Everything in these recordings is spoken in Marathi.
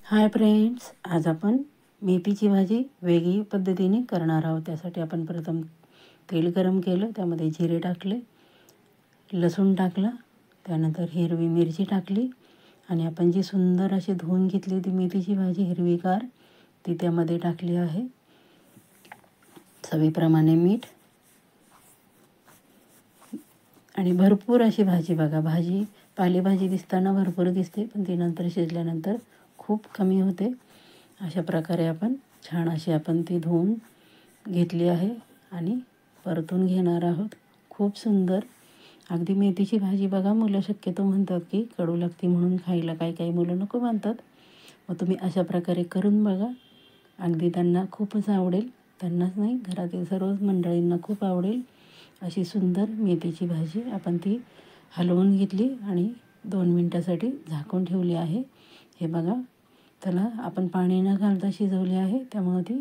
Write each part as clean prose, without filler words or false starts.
हाय फ्रेंड्स, आज आपण मेथीची भाजी वेगळी पद्धतीने करणार आहोत. त्यासाठी आपण प्रथम तेल गरम केलं, त्यामध्ये जिरे टाकले, लसूण टाकला, त्यानंतर हिरवी मिरची टाकली आणि आपण जी सुंदर अशी धुवून घेतली ती मेथीची भाजी हिरवीगार ती त्यामध्ये टाकली आहे. चवीप्रमाणे मीठ आणि भरपूर अशी भाजी बघा. भाजी पालेभाजी दिसताना भरपूर दिसते, पण ती नंतर शिजल्यानंतर खूप कमी होते. अशा प्रकारे आपण छान अशी आपण ती धुवून घेतली आहे आणि परतून घेणार आहोत. खूप सुंदर अगदी मेथीची भाजी बघा. मुलं शक्यतो म्हणतात की कडू लागते म्हणून खायला, काही मुलं नको म्हणतात. मग तुम्ही अशा प्रकारे करून बघा, अगदी त्यांना खूपच आवडेल. त्यांनाच नाही, घरातील सर्वच मंडळींना खूप आवडेल. अशी सुंदर मेथीची भाजी आपण ती हलवून घेतली आणि 2 मिनटासाठी झाकून ठेवली आहे. हे बघा, त्याला आपण पाणी न घालता शिजवली आहे, त्यामुळे ती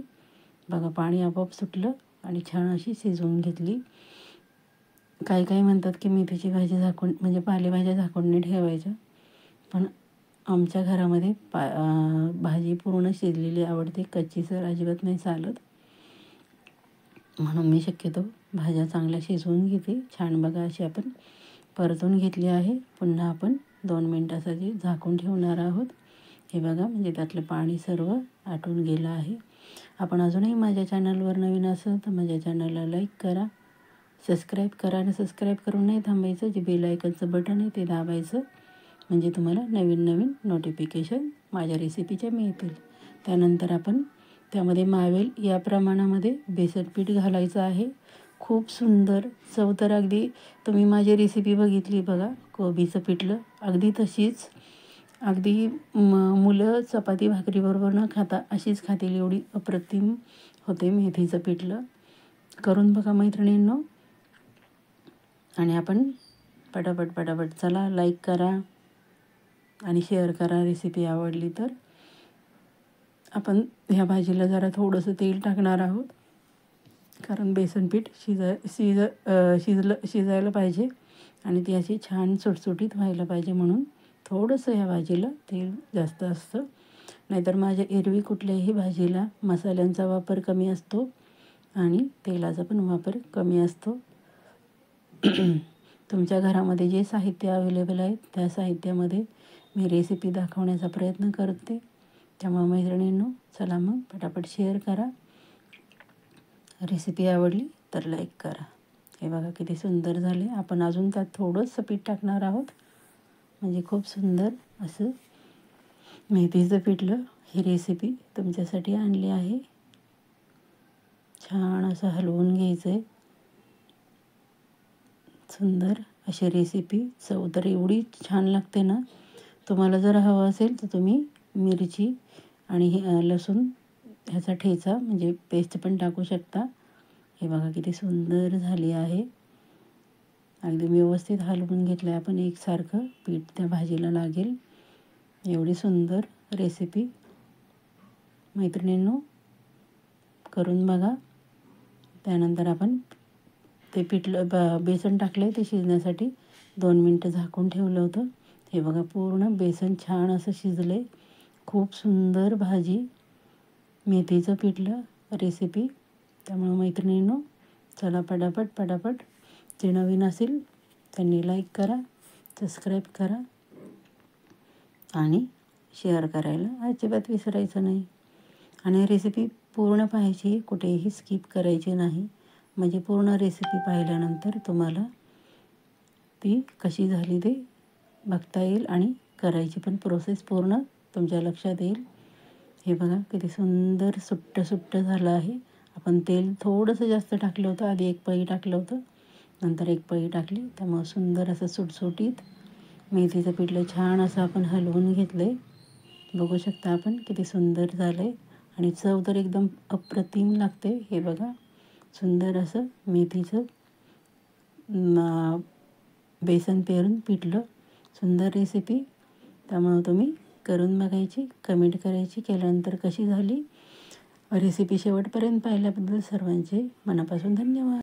बघा पाणी आपोआप सुटलं आणि छान अशी शिजवून घेतली. काही म्हणतात की मेथीची भाजी झाकून म्हणजे पालेभाज्या झाकून नाही ठेवायच्या, पण आमच्या घरामध्ये भाजी पूर्ण शिजलेली आवडते, कच्ची सर अजिबात नाही चालत. म्हणून मी शक्यतो भाज्या चांगल्या शिजवून घेते. छान बघा अशी आपण परतून घेतली आहे. पुन्हा आपण 2 मिनटासाठी झाकून ठेवणार आहोत. हे बघा, म्हणजे त्यातलं पाणी सर्व आटून गेलं आहे. आपण अजूनही माझ्या चॅनलवर नवीन असाल तर माझ्या चॅनलला लाईक करा, सबस्क्राईब करा आणि सबस्क्राईब करून नाही थांबायचं. जे बेल आयकनचं बटन आहे ते दाबायचं, म्हणजे तुम्हाला नवीन नोटिफिकेशन माझ्या रेसिपीच्या मिळतील. त्यानंतर आपण त्यामध्ये मावेल या प्रमाणामध्ये बेसन पीठ घालायचं आहे. खूप सुंदर चव तर अगदी तुम्ही माझी रेसिपी बघितली बघा, कोबीचं पिठलं अगदी तशीच, अगदी मुलं चपाती भाकरीबरोबर न खाता अशीच खातील, एवढी अप्रतिम होते मेथीचं पिठलं. करून बघा मैत्रिणींनो. आणि आपण पटापट चला लाईक करा आणि शेअर करा. रेसिपी आवडली तर आपण ह्या भाजीला जरा थोडंसं तेल टाकणार आहोत, कारण बेसन पीठ शिजायला पाहिजे आणि ती अशी छान सुटसुटीत व्हायला पाहिजे, म्हणून थोडंसं ह्या भाजीला तेल जास्त असतं. नाहीतर माझ्या एरवी कुठल्याही भाजीला मसाल्यांचा वापर कमी असतो आणि तेलाचा पण वापर कमी असतो. तुमच्या घरामध्ये जे साहित्य अवेलेबल आहे त्या साहित्यामध्ये मी रेसिपी दाखवण्याचा प्रयत्न करते. त्यामुळे मैत्रिणींनो, चला मग पटापट शेअर करा. रेसिपी आवडली तर लाईक करा. हे बघा किती सुंदर झाले. आपण अजून त्यात थोडंसं पीठ टाकणार आहोत, म्हणजे खूप सुंदर असं मेथीचं पिठलं ही रेसिपी तुमच्यासाठी आणली आहे. छान असं हलवून घ्यायचं आहे. सुंदर अशी रेसिपी, चव तर एवढी छान लागते ना. तुम्हाला जर हवं असेल तर तुम्ही मिरची आणि लसूण ह्याचा ठेचा म्हणजे पेस्ट पण टाकू शकता. हे बघा किती सुंदर झाली आहे. अगदी व्यवस्थित हलवून घेतलं आहे आपण, एकसारखं पीठ त्या भाजीला लागेल एवढी सुंदर रेसिपी. मैत्रिणींनो, करून बघा. त्यानंतर आपण ते पिठलं बेसन टाकलं आहे, ते शिजण्यासाठी 2 मिनटं झाकून ठेवलं होतं. हे बघा पूर्ण बेसन छान असं शिजलं आहे. खूप सुंदर भाजी मेथीचं पिठलं रेसिपी. त्यामुळे मैत्रिणींनो, चला पटापट जे नवीन असेल त्यांनी लाईक करा, सबस्क्राईब करा आणि शेअर करायला अजिबात विसरायचं नाही. आणि रेसिपी पूर्ण पाहायची, कुठेही स्किप करायची नाही, म्हणजे पूर्ण रेसिपी पाहिल्यानंतर तुम्हाला ती कशी झाली ते बघता येईल आणि करायची पण प्रोसेस पूर्ण तुमच्या लक्षात येईल. हे बघा किती सुंदर सुट्ट झालं आहे. आपण तेल थोडंसं जास्त टाकलं होतं, आधी 1 पळी टाकलं होतं, नंतर 1 पळी टाकली, त्यामुळे सुंदर असं सुटसुटीत मेथीचं पिठलं छान असं आपण हलवून घेतलं आहे. बघू शकता आपण किती सुंदर झालं आहे आणि चव तर एकदम अप्रतिम लागते. हे बघा सुंदर असं मेथीचं बेसन पेरून पिठलं, सुंदर रेसिपी. त्यामुळे तुम्ही करून बघायची, कमेंट करायची, केल्यानंतर कशी झाली रेसिपी. शेवटपर्यंत पाहिल्याबद्दल सर्वांचे मनापासून धन्यवाद.